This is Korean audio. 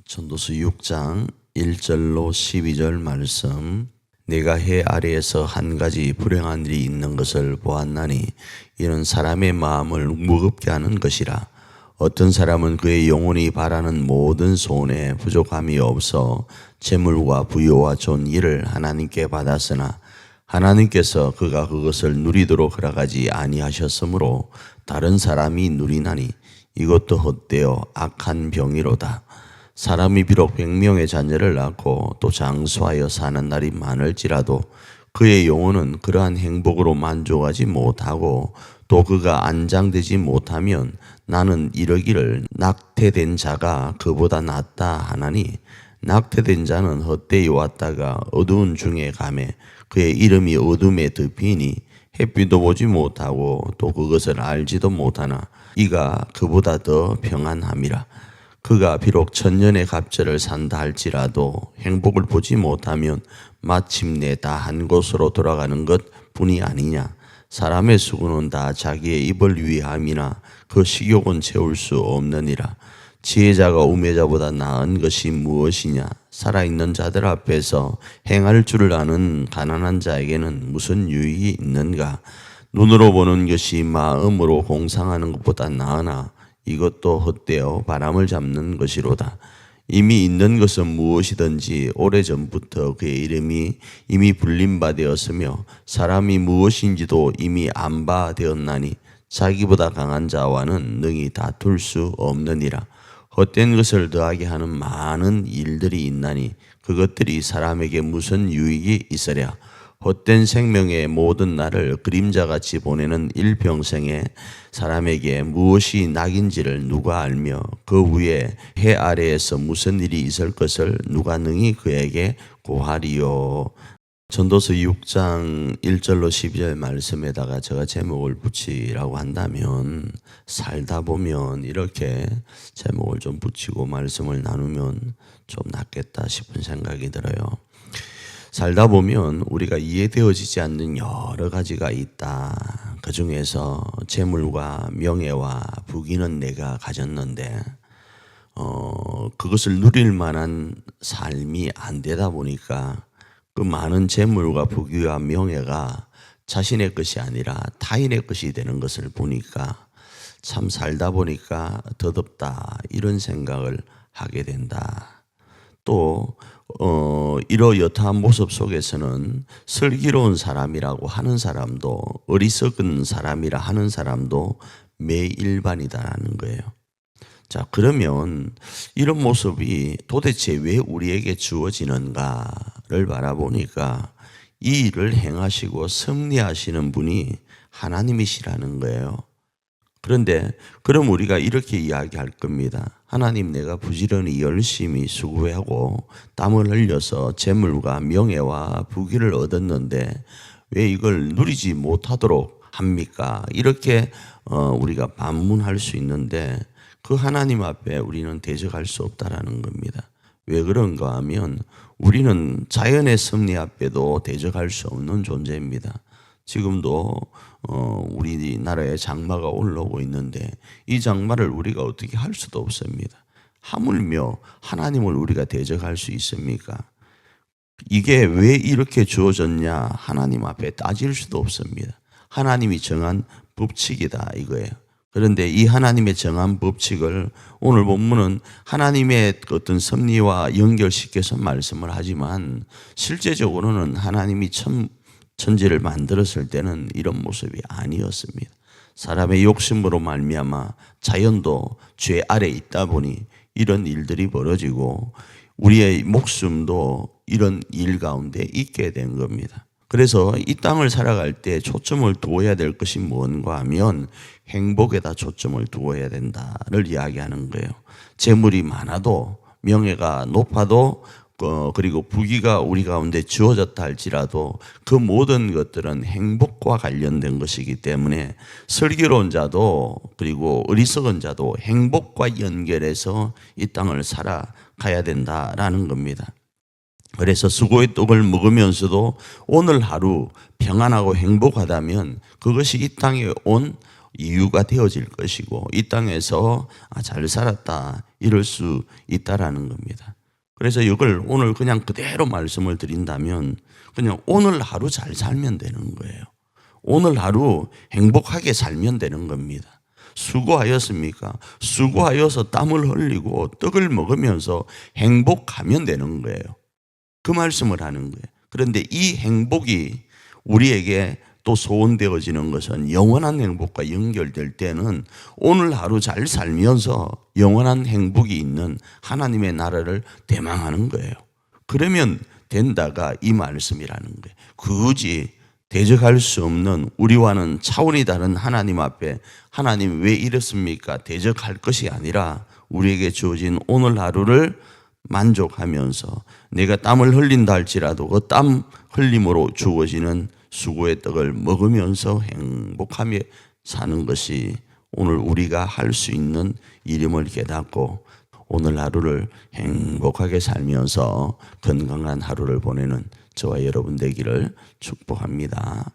전도서 6장 1절로 12절 말씀. 내가 해 아래에서 한 가지 불행한 일이 있는 것을 보았나니 이는 사람의 마음을 무겁게 하는 것이라. 어떤 사람은 그의 영혼이 바라는 모든 소원에 부족함이 없어 재물과 부유와 좋은 일을 하나님께 받았으나 하나님께서 그가 그것을 누리도록 허락하지 아니하셨으므로 다른 사람이 누리나니 이것도 헛되어 악한 병이로다. 사람이 비록 100명의 자녀를 낳고 또 장수하여 사는 날이 많을지라도 그의 영혼은 그러한 행복으로 만족하지 못하고 또 그가 안장되지 못하면 나는 이러기를 낙태된 자가 그보다 낫다 하나니, 낙태된 자는 헛되이 왔다가 어두운 중에 가매 그의 이름이 어둠에 덮이니 햇빛도 보지 못하고 또 그것을 알지도 못하나 이가 그보다 더 평안함이라. 그가 비록 천년의 갑절을 산다 할지라도 행복을 보지 못하면 마침내 다 한 곳으로 돌아가는 것 뿐이 아니냐. 사람의 수고는 다 자기의 입을 위함이나 그 식욕은 채울 수 없느니라. 지혜자가 우매자보다 나은 것이 무엇이냐. 살아있는 자들 앞에서 행할 줄을 아는 가난한 자에게는 무슨 유익이 있는가. 눈으로 보는 것이 마음으로 공상하는 것보다 나으나 이것도 헛되어 바람을 잡는 것이로다. 이미 있는 것은 무엇이든지 오래전부터 그의 이름이 이미 불린 바 되었으며 사람이 무엇인지도 이미 안 바 되었나니 자기보다 강한 자와는 능히 다툴 수 없느니라. 헛된 것을 더하게 하는 많은 일들이 있나니 그것들이 사람에게 무슨 유익이 있으랴. 헛된 생명의 모든 날을 그림자같이 보내는 일평생에 사람에게 무엇이 낙인지를 누가 알며 그 위에 해 아래에서 무슨 일이 있을 것을 누가 능히 그에게 고하리요. 전도서 6장 1절로 12절 말씀에다가 제가 제목을 붙이라고 한다면, 살다 보면 이렇게 제목을 좀 붙이고 말씀을 나누면 좀 낫겠다 싶은 생각이 들어요. 살다 보면 우리가 이해되어지지 않는 여러 가지가 있다. 그 중에서 재물과 명예와 부귀는 내가 가졌는데 그것을 누릴 만한 삶이 안 되다 보니까 그 많은 재물과 부귀와 명예가 자신의 것이 아니라 타인의 것이 되는 것을 보니까 참 살다 보니까 더덥다, 이런 생각을 하게 된다. 또 이러여타한 모습 속에서는 슬기로운 사람이라고 하는 사람도, 어리석은 사람이라 하는 사람도 매일반이다라는 거예요. 자, 그러면 이런 모습이 도대체 왜 우리에게 주어지는가를 바라보니까 이 일을 행하시고 섭리하시는 분이 하나님이시라는 거예요. 그런데 그럼 우리가 이렇게 이야기할 겁니다. 하나님, 내가 부지런히 열심히 수고하고 땀을 흘려서 재물과 명예와 부귀를 얻었는데 왜 이걸 누리지 못하도록 합니까? 이렇게 우리가 반문할 수 있는데 그 하나님 앞에 우리는 대적할 수 없다라는 겁니다. 왜 그런가 하면 우리는 자연의 섭리 앞에도 대적할 수 없는 존재입니다. 지금도 우리나라에 장마가 올라오고 있는데 이 장마를 우리가 어떻게 할 수도 없습니다. 하물며 하나님을 우리가 대적할 수 있습니까? 이게 왜 이렇게 주어졌냐, 하나님 앞에 따질 수도 없습니다. 하나님이 정한 법칙이다 이거예요. 그런데 이 하나님의 정한 법칙을 오늘 본문은 하나님의 어떤 섭리와 연결시켜서 말씀을 하지만 실제적으로는 하나님이 천지를 만들었을 때는 이런 모습이 아니었습니다. 사람의 욕심으로 말미암아 자연도 죄 아래 있다 보니 이런 일들이 벌어지고 우리의 목숨도 이런 일 가운데 있게 된 겁니다. 그래서 이 땅을 살아갈 때 초점을 두어야 될 것이 뭔가 하면 행복에다 초점을 두어야 된다를 이야기하는 거예요. 재물이 많아도, 명예가 높아도, 그리고 부귀가 우리 가운데 주어졌다 할지라도 그 모든 것들은 행복과 관련된 것이기 때문에 슬기로운 자도 그리고 어리석은 자도 행복과 연결해서 이 땅을 살아가야 된다라는 겁니다. 그래서 수고의 떡을 먹으면서도 오늘 하루 평안하고 행복하다면 그것이 이 땅에 온 이유가 되어질 것이고 이 땅에서 잘 살았다 이럴 수 있다라는 겁니다. 그래서 이걸 오늘 그냥 그대로 말씀을 드린다면 그냥 오늘 하루 잘 살면 되는 거예요. 오늘 하루 행복하게 살면 되는 겁니다. 수고하였습니까? 수고하여서 땀을 흘리고 떡을 먹으면서 행복하면 되는 거예요. 그 말씀을 하는 거예요. 그런데 이 행복이 우리에게 또 소원되어지는 것은 영원한 행복과 연결될 때는 오늘 하루 잘 살면서 영원한 행복이 있는 하나님의 나라를 대망하는 거예요. 그러면 된다가 이 말씀이라는 거예요. 굳이 대적할 수 없는 우리와는 차원이 다른 하나님 앞에 하나님 왜 이렇습니까? 대적할 것이 아니라 우리에게 주어진 오늘 하루를 만족하면서 내가 땀을 흘린다 할지라도 그 땀 흘림으로 주어지는 수고의 떡을 먹으면서 행복하며 사는 것이 오늘 우리가 할 수 있는 일임을 깨닫고 오늘 하루를 행복하게 살면서 건강한 하루를 보내는 저와 여러분 되기를 축복합니다.